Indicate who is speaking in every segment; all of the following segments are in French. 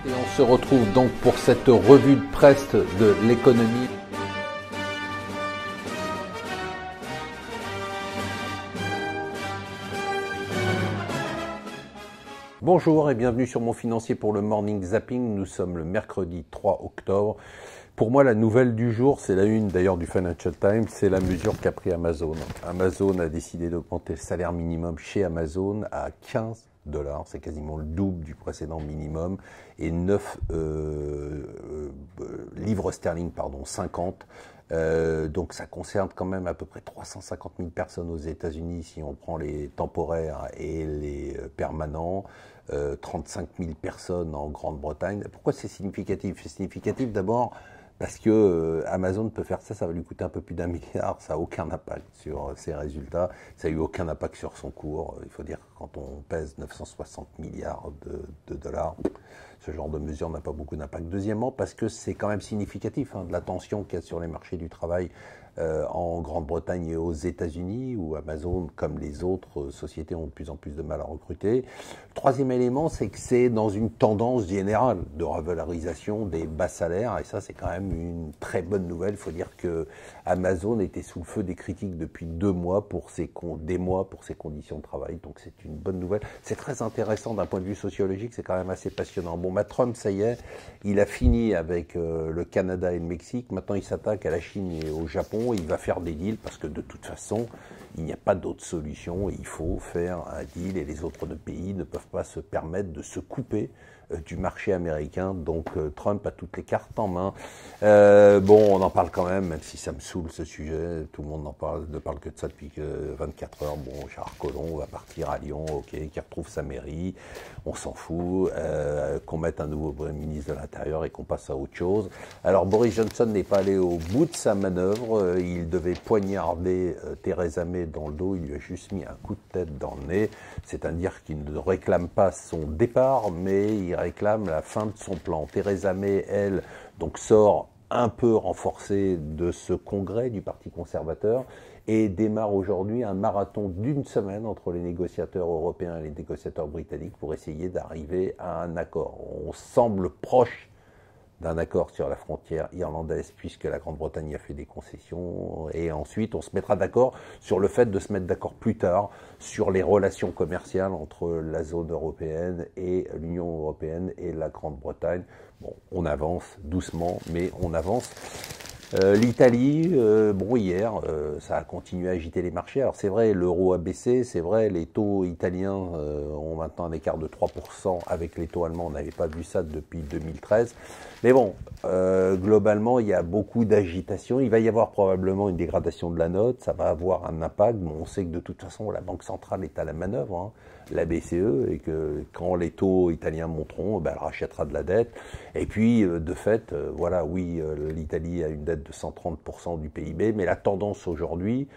Speaker 1: Et on se retrouve donc pour cette revue de presse de l'économie. Bonjour et bienvenue sur Mon Financier pour le Morning Zapping. Nous sommes le mercredi 3 octobre. Pour moi, la nouvelle du jour, c'est la une d'ailleurs du Financial Times, c'est la mesure qu'a pris Amazon. Amazon a décidé d'augmenter le salaire minimum chez Amazon à 15 $, c'est quasiment le double du précédent minimum, et 9 livres sterling, 50. Donc ça concerne quand même à peu près 350 000 personnes aux États-Unis si on prend les temporaires et les permanents, 35 000 personnes en Grande-Bretagne. Pourquoi c'est significatif? C'est significatif d'abord parce que Amazon peut faire ça, ça va lui coûter un peu plus d'1 milliard, ça n'a aucun impact sur ses résultats, ça n'a eu aucun impact sur son cours. Il faut dire que quand on pèse 960 milliards de dollars, ce genre de mesure n'a pas beaucoup d'impact. Deuxièmement, parce que c'est quand même significatif de la tension qu'il y a sur les marchés du travail en Grande-Bretagne et aux États-Unis, où Amazon, comme les autres sociétés, ont de plus en plus de mal à recruter. Le troisième élément, c'est que c'est dans une tendance générale de revalorisation des bas salaires, et ça, c'est quand même une très bonne nouvelle. Il faut dire que Amazon était sous le feu des critiques depuis des mois pour ses conditions de travail, donc c'est une bonne nouvelle. C'est très intéressant d'un point de vue sociologique, c'est quand même assez passionnant. Bon, Trump, ça y est, il a fini avec le Canada et le Mexique, maintenant il s'attaque à la Chine et au Japon. Il va faire des deals parce que de toute façon, il n'y a pas d'autre solution. Il faut faire un deal et les autres pays ne peuvent pas se permettre de se couper du marché américain. Donc Trump a toutes les cartes en main. Bon, on en parle quand même si ça me saoule ce sujet. Tout le monde ne parle que de ça depuis 24 heures. Bon, Gérard Collomb va partir à Lyon, ok, qu'il retrouve sa mairie. On s'en fout. Qu'on mette un nouveau ministre de l'Intérieur et qu'on passe à autre chose. Alors Boris Johnson n'est pas allé au bout de sa manœuvre. Il devait poignarder Theresa May dans le dos. Il lui a juste mis un coup de tête dans le nez. C'est-à-dire qu'il ne réclame pas son départ, mais il réclame la fin de son plan. Theresa May, elle, donc sort un peu renforcée de ce congrès du Parti conservateur et démarre aujourd'hui un marathon d'une semaine entre les négociateurs européens et les négociateurs britanniques pour essayer d'arriver à un accord. On semble proche d'un accord sur la frontière irlandaise puisque la Grande-Bretagne a fait des concessions, et ensuite on se mettra d'accord sur le fait de se mettre d'accord plus tard sur les relations commerciales entre la zone européenne et l'Union européenne et la Grande-Bretagne. Bon, on avance doucement, mais on avance. L'Italie, bon, hier, ça a continué à agiter les marchés. Alors c'est vrai, l'euro a baissé, c'est vrai, les taux italiens ont maintenant un écart de 3% avec les taux allemands. On n'avait pas vu ça depuis 2013. Mais bon, globalement, il y a beaucoup d'agitation. Il va y avoir probablement une dégradation de la note, ça va avoir un impact. Bon, on sait que de toute façon, la Banque centrale est à la manœuvre, la BCE, et que quand les taux italiens monteront, elle rachètera de la dette. Et puis, de fait, voilà, oui, l'Italie a une dette de 130% du PIB, mais la tendance aujourd'hui,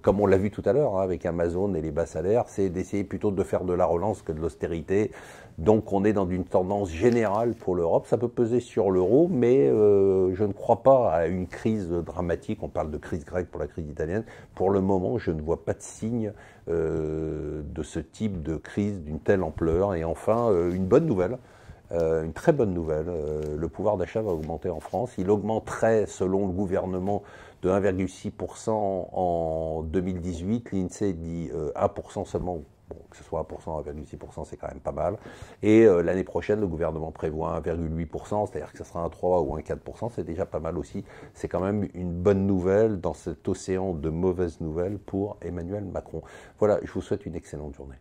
Speaker 1: comme on l'a vu tout à l'heure avec Amazon et les bas salaires, c'est d'essayer plutôt de faire de la relance que de l'austérité. Donc on est dans une tendance générale pour l'Europe. Ça peut peser sur l'euro, mais je ne crois pas à une crise dramatique. On parle de crise grecque pour la crise italienne. Pour le moment, je ne vois pas de signe de ce type de crise d'une telle ampleur. Et enfin, une bonne nouvelle. Une très bonne nouvelle, le pouvoir d'achat va augmenter en France. Il augmenterait, selon le gouvernement, de 1,6% en 2018. L'INSEE dit 1% seulement. Bon, que ce soit 1%, 1,6%, c'est quand même pas mal. Et l'année prochaine, le gouvernement prévoit 1,8%, c'est-à-dire que ce sera un 3 ou un 4%, c'est déjà pas mal aussi. C'est quand même une bonne nouvelle dans cet océan de mauvaises nouvelles pour Emmanuel Macron. Voilà, je vous souhaite une excellente journée.